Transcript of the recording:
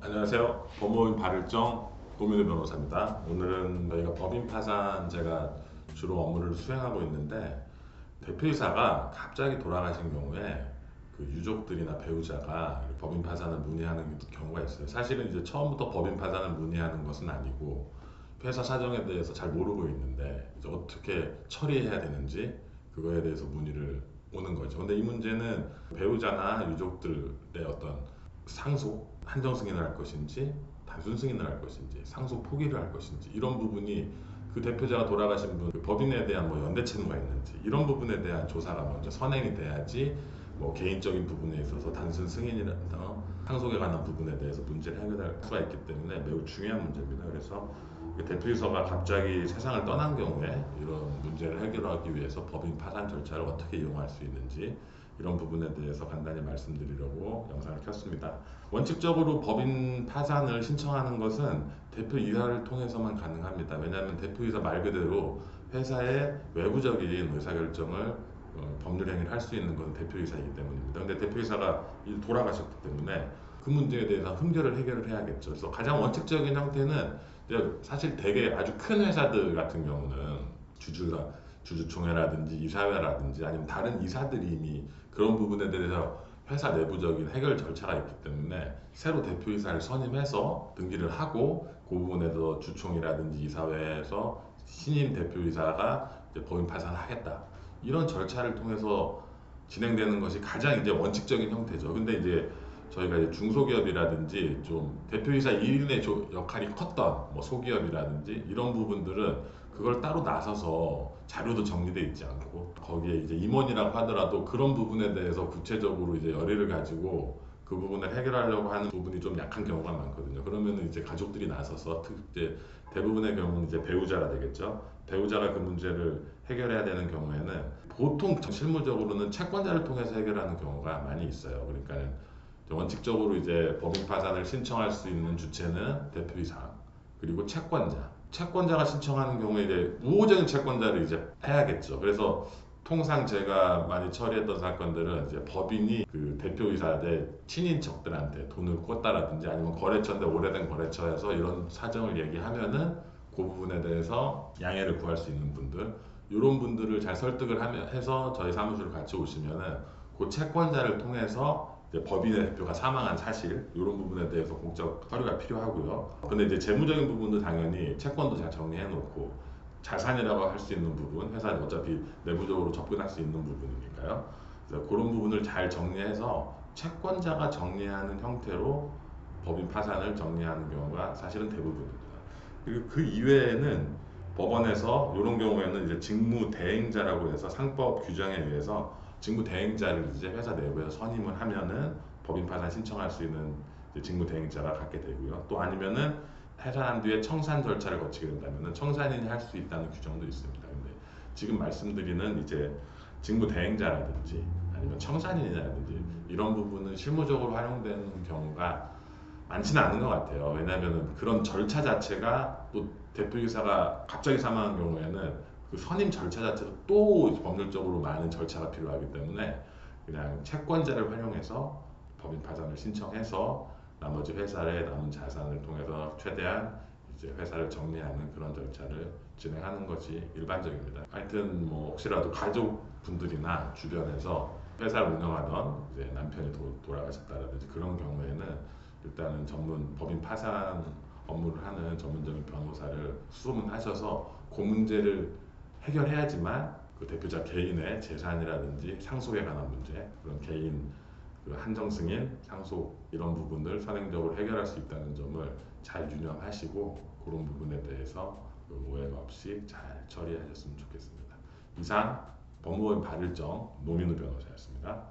안녕하세요. 법무법인 발일정 고민우 변호사입니다. 오늘은 저희가 법인 파산제가 주로 업무를 수행하고 있는데 대표이사가 갑자기 돌아가신 경우에 그 유족들이나 배우자가 법인 파산을 문의하는 경우가 있어요. 사실은 이제 처음부터 법인 파산을 문의하는 것은 아니고 회사 사정에 대해서 잘 모르고 있는데 이제 어떻게 처리해야 되는지 그거에 대해서 문의를 오는 거죠. 근데 이 문제는 배우자나 유족들의 어떤 상속, 한정 승인을 할 것인지 단순 승인을 할 것인지 상속 포기를 할 것인지 이런 부분이 그 대표자가 돌아가신 분, 그 법인에 대한 뭐 연대 채무가 있는지 이런 부분에 대한 조사가 먼저 선행이 돼야지 뭐 개인적인 부분에 있어서 단순 승인이나 상속에 관한 부분에 대해서 문제를 해결할 수가 있기 때문에 매우 중요한 문제입니다. 그래서 그 대표이사가 갑자기 세상을 떠난 경우에 이런 문제를 해결하기 위해서 법인 파산 절차를 어떻게 이용할 수 있는지 이런 부분에 대해서 간단히 말씀드리려고 영상을 켰습니다. 원칙적으로 법인 파산을 신청하는 것은 대표이사를 통해서만 가능합니다. 왜냐하면 대표이사 말 그대로 회사의 외부적인 의사결정을 법률 행위를 할 수 있는 것은 대표이사이기 때문입니다. 근데 대표이사가 돌아가셨기 때문에 그 문제에 대해서 흠결을 해결을 해야겠죠. 그래서 가장 원칙적인 형태는 사실 되게 아주 큰 회사들 같은 경우는 주주총회라든지 이사회라든지 아니면 다른 이사들이 이미 그런 부분에 대해서 회사 내부적인 해결 절차가 있기 때문에 새로 대표이사를 선임해서 등기를 하고 그 부분에서 주총이라든지 이사회에서 신임 대표이사가 이제 법인 파산을 하겠다 이런 절차를 통해서 진행되는 것이 가장 이제 원칙적인 형태죠. 근데 이제 저희가 이제 중소기업이라든지 좀 대표이사 1인의 역할이 컸던 뭐 소기업이라든지 이런 부분들은 그걸 따로 나서서 자료도 정리돼 있지 않고 거기에 이제 임원이라고 하더라도 그런 부분에 대해서 구체적으로 이제 열의를 가지고 그 부분을 해결하려고 하는 부분이 좀 약한 경우가 많거든요. 그러면 이제 가족들이 나서서 이제 대부분의 경우는 이제 배우자가 되겠죠. 배우자가 그 문제를 해결해야 되는 경우에는 보통 실무적으로는 채권자를 통해서 해결하는 경우가 많이 있어요. 그러니까 원칙적으로 이제 법인 파산을 신청할 수 있는 주체는 대표이사 그리고 채권자가 신청하는 경우에 이제 우호적인 채권자를 이제 해야겠죠. 그래서 통상 제가 많이 처리했던 사건들은 이제 법인이 그 대표이사의 친인척들한테 돈을 꿨다라든지 아니면 거래처인데 오래된 거래처에서 이런 사정을 얘기하면은 그 부분에 대해서 양해를 구할 수 있는 분들 이런 분들을 잘 설득을 해서 저희 사무실을 같이 오시면은 그 채권자를 통해서 법인의 대표가 사망한 사실 이런 부분에 대해서 공적 서류가 필요하고요. 근데 이제 재무적인 부분도 당연히 채권도 잘 정리해 놓고 자산이라고 할 수 있는 부분, 회사는 어차피 내부적으로 접근할 수 있는 부분이니까요. 그래서 그런 부분을 잘 정리해서 채권자가 정리하는 형태로 법인 파산을 정리하는 경우가 사실은 대부분입니다. 그리고 그 이외에는 법원에서 이런 경우에는 이제 직무대행자라고 해서 상법 규정에 의해서 직무대행자를 이제 회사 내부에서 선임을 하면은 법인 파산 신청할 수 있는 직무대행자가 갖게 되고요. 또 아니면은 해산한 뒤에 청산 절차를 거치게 된다면은 청산인이 할 수 있다는 규정도 있습니다. 근데 지금 말씀드리는 이제 직무대행자라든지 아니면 청산인이라든지 이런 부분은 실무적으로 활용되는 경우가 많지는 않은 것 같아요. 왜냐하면 그런 절차 자체가 또 대표이사가 갑자기 사망한 경우에는 그 선임 절차 자체도 또 법률적으로 많은 절차가 필요하기 때문에 그냥 채권자를 활용해서 법인 파산을 신청해서 나머지 회사의 남은 자산을 통해서 최대한 이제 회사를 정리하는 그런 절차를 진행하는 것이 일반적입니다. 하여튼 뭐 혹시라도 가족분들이나 주변에서 회사를 운영하던 이제 남편이 돌아가셨다라든지 그런 경우에는 일단은 전문 법인 파산 업무를 하는 전문적인 변호사를 수소문하셔서 그 문제를 해결해야지만 그 대표자 개인의 재산이라든지 상속에 관한 문제 그런 개인 그 한정 승인, 상속 이런 부분을 선행적으로 해결할 수 있다는 점을 잘 유념하시고 그런 부분에 대해서 오해가 없이 잘 처리하셨으면 좋겠습니다. 이상 법무법인 발일정 노민우 변호사였습니다.